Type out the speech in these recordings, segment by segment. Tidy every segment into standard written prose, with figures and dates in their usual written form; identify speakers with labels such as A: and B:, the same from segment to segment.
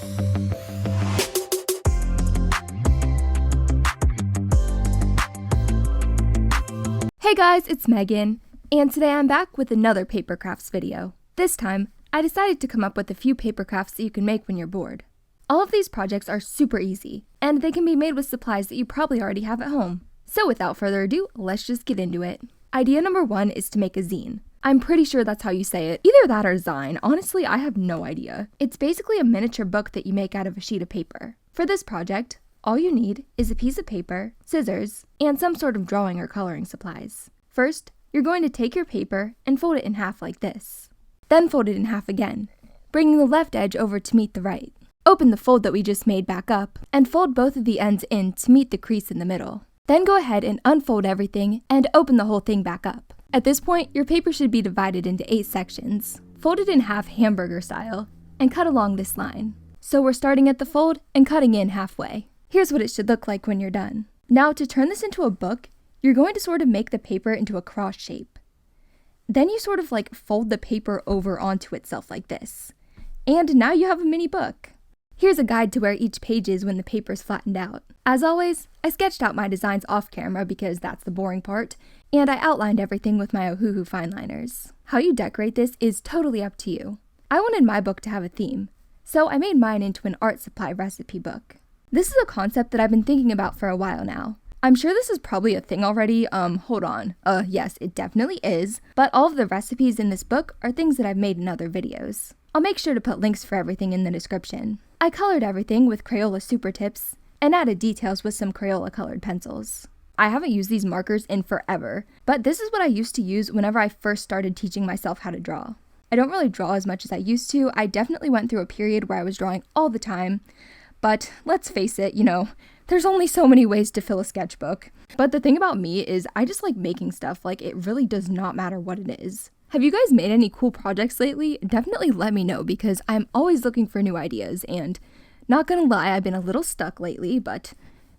A: Hey guys, it's Megan, and today I'm back with another paper crafts video. This time, I decided to come up with a few paper crafts that you can make when you're bored. All of these projects are super easy, and they can be made with supplies that you probably already have at home. So without further ado, let's just get into it. Idea number 1 is to make a zine. I'm pretty sure that's how you say it. Either that or zine. Honestly, I have no idea. It's basically a miniature book that you make out of a sheet of paper. For this project, all you need is a piece of paper, scissors, and some sort of drawing or coloring supplies. First, you're going to take your paper and fold it in half like this. Then fold it in half again, bringing the left edge over to meet the right. Open the fold that we just made back up, and fold both of the ends in to meet the crease in the middle. Then go ahead and unfold everything and open the whole thing back up. At this point, your paper should be divided into 8 sections. Fold it in half hamburger style, and cut along this line. So we're starting at the fold and cutting in halfway. Here's what it should look like when you're done. Now to turn this into a book, you're going to sort of make the paper into a cross shape. Then you sort of like fold the paper over onto itself like this. And now you have a mini book. Here's a guide to where each page is when the paper's flattened out. As always, I sketched out my designs off camera because that's the boring part, and I outlined everything with my Ohuhu fine liners. How you decorate this is totally up to you. I wanted my book to have a theme, so I made mine into an art supply recipe book. This is a concept that I've been thinking about for a while now. I'm sure this is probably a thing already. Hold on. Yes, it definitely is. But all of the recipes in this book are things that I've made in other videos. I'll make sure to put links for everything in the description. I colored everything with Crayola Super Tips and added details with some Crayola colored pencils. I haven't used these markers in forever, but this is what I used to use whenever I first started teaching myself how to draw. I don't really draw as much as I used to. I definitely went through a period where I was drawing all the time. But let's face it, there's only so many ways to fill a sketchbook. But the thing about me is I just like making stuff. Like, it really does not matter what it is. Have you guys made any cool projects lately? Definitely let me know because I'm always looking for new ideas, and not gonna lie, I've been a little stuck lately, but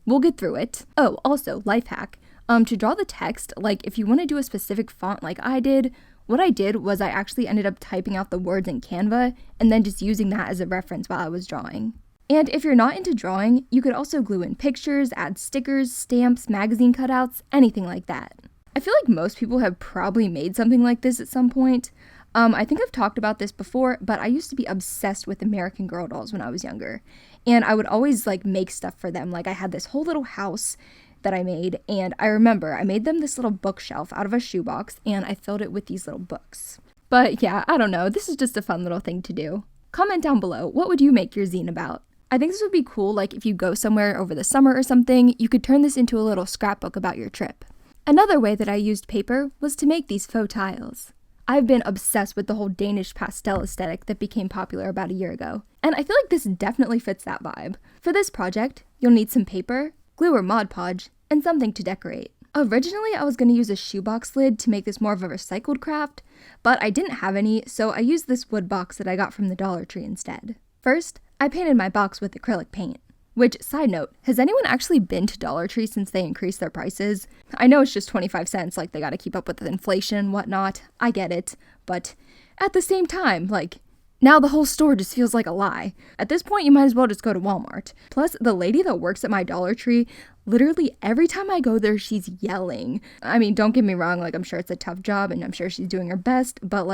A: we'll get through it. Oh, also, life hack. To draw the text, like if you want to do a specific font like I did, what I did was I actually ended up typing out the words in Canva and then just using that as a reference while I was drawing. And if you're not into drawing, you could also glue in pictures, add stickers, stamps, magazine cutouts, anything like that. I feel like most people have probably made something like this at some point. I think I've talked about this before, but I used to be obsessed with American Girl dolls when I was younger. And I would always make stuff for them. Like, I had this whole little house that I made, and I remember I made them this little bookshelf out of a shoebox, and I filled it with these little books. But yeah, I don't know, this is just a fun little thing to do. Comment down below, what would you make your zine about? I think this would be cool, like if you go somewhere over the summer or something, you could turn this into a little scrapbook about your trip. Another way that I used paper was to make these faux tiles. I've been obsessed with the whole Danish pastel aesthetic that became popular about a year ago, and I feel like this definitely fits that vibe. For this project, you'll need some paper, glue or Mod Podge, and something to decorate. Originally, I was going to use a shoebox lid to make this more of a recycled craft, but I didn't have any, so I used this wood box that I got from the Dollar Tree instead. First, I painted my box with acrylic paint. Which, side note, has anyone actually been to Dollar Tree since they increased their prices? I know it's just 25 cents, like they gotta keep up with the inflation and whatnot. I get it. But at the same time, now the whole store just feels like a lie. At this point, you might as well just go to Walmart. Plus, the lady that works at my Dollar Tree, literally every time I go there, she's yelling. I mean, don't get me wrong, I'm sure it's a tough job and I'm sure she's doing her best, but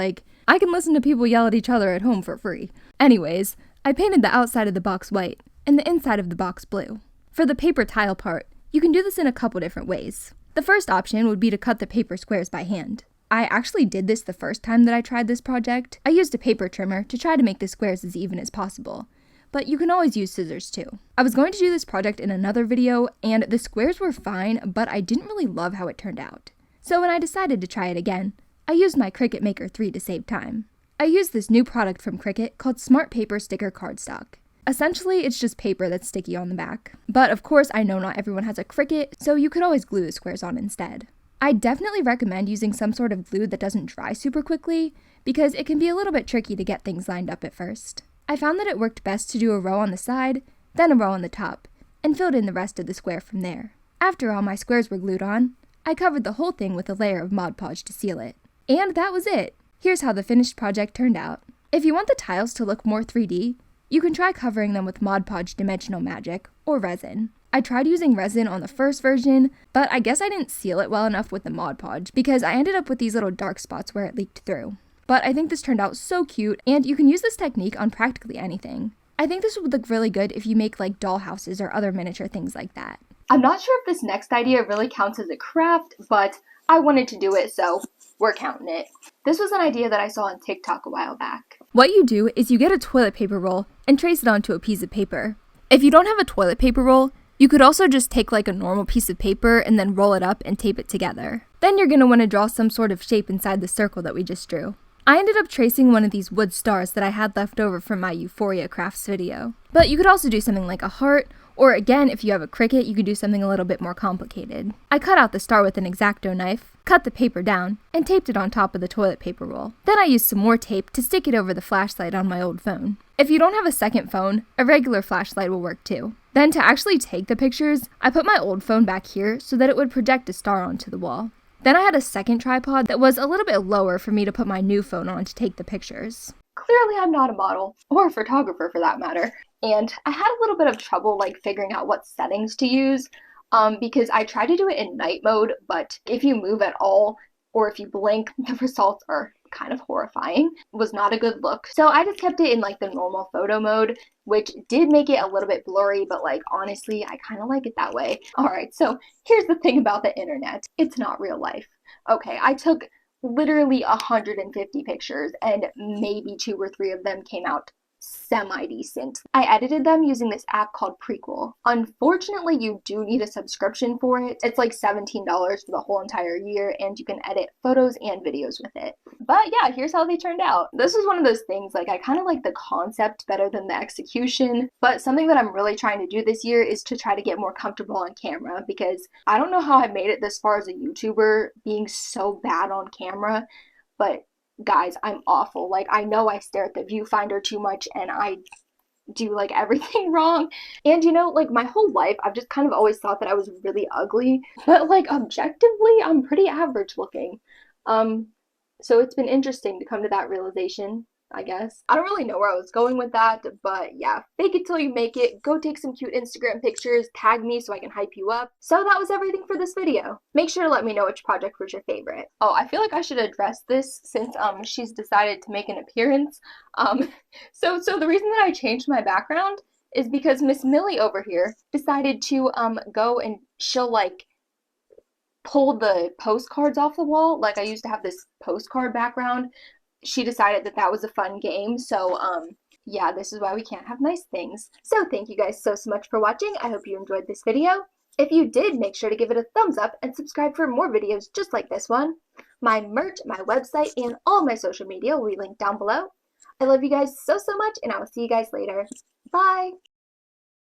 A: I can listen to people yell at each other at home for free. Anyways, I painted the outside of the box white and the inside of the box blue. For the paper tile part, you can do this in a couple different ways. The first option would be to cut the paper squares by hand. I actually did this the first time that I tried this project. I used a paper trimmer to try to make the squares as even as possible, but you can always use scissors too. I was going to do this project in another video, and the squares were fine, but I didn't really love how it turned out. So when I decided to try it again, I used my Cricut Maker 3 to save time. I used this new product from Cricut called Smart Paper Sticker Cardstock. Essentially, it's just paper that's sticky on the back. But of course, I know not everyone has a Cricut, so you could always glue the squares on instead. I definitely recommend using some sort of glue that doesn't dry super quickly, because it can be a little bit tricky to get things lined up at first. I found that it worked best to do a row on the side, then a row on the top, and filled in the rest of the square from there. After all my squares were glued on, I covered the whole thing with a layer of Mod Podge to seal it. And that was it! Here's how the finished project turned out. If you want the tiles to look more 3D, You can try covering them with Mod Podge Dimensional Magic, or resin. I tried using resin on the first version, but I guess I didn't seal it well enough with the Mod Podge because I ended up with these little dark spots where it leaked through. But I think this turned out so cute, and you can use this technique on practically anything. I think this would look really good if you make like doll houses or other miniature things like that. I'm not sure if this next idea really counts as a craft, but I wanted to do it, so we're counting it. This was an idea that I saw on TikTok a while back. What you do is you get a toilet paper roll and trace it onto a piece of paper. If you don't have a toilet paper roll, you could also just take like a normal piece of paper and then roll it up and tape it together. Then you're going to want to draw some sort of shape inside the circle that we just drew. I ended up tracing one of these wood stars that I had left over from my Euphoria crafts video. But you could also do something like a heart, or again, if you have a cricket, you could do something a little bit more complicated. I cut out the star with an X-Acto knife, cut the paper down, and taped it on top of the toilet paper roll. Then I used some more tape to stick it over the flashlight on my old phone. If you don't have a second phone, a regular flashlight will work too. Then to actually take the pictures, I put my old phone back here so that it would project a star onto the wall. Then I had a second tripod that was a little bit lower for me to put my new phone on to take the pictures. Clearly I'm not a model, or a photographer for that matter, and I had a little bit of trouble like figuring out what settings to use because I tried to do it in night mode, but if you move at all or if you blink, the results are kind of horrifying. It was not a good look. So I just kept it in like the normal photo mode, which did make it a little bit blurry, but like honestly, I kind of like it that way. Alright, so here's the thing about the internet. It's not real life. Okay, I took literally 150 pictures and maybe 2 or 3 of them came out semi-decent. I edited them using this app called Prequel. Unfortunately, you do need a subscription for it. It's like $17 for the whole entire year, and you can edit photos and videos with it. But yeah, here's how they turned out. This was one of those things, like I kind of like the concept better than the execution, but something that I'm really trying to do this year is to try to get more comfortable on camera, because I don't know how I made it this far as a YouTuber being so bad on camera, but guys, I'm awful. Like, I know I stare at the viewfinder too much and I do like everything wrong. And you know, like my whole life, I've just kind of always thought that I was really ugly, but like objectively, I'm pretty average looking. So it's been interesting to come to that realization, I guess. I don't really know where I was going with that, but yeah, fake it till you make it. Go take some cute Instagram pictures, tag me so I can hype you up. So that was everything for this video. Make sure to let me know which project was your favorite. Oh, I feel like I should address this since she's decided to make an appearance. So the reason that I changed my background is because Miss Millie over here decided to go and she'll like pull the postcards off the wall. Like I used to have this postcard background. She decided that that was a fun game, so yeah, this is why we can't have nice things. So thank you guys so much for watching. I hope you enjoyed this video. If you did, make sure to give it a thumbs up and subscribe for more videos just like this one. My merch, my website, and all my social media will be linked down below. I love you guys so much, and I will see you guys later. Bye!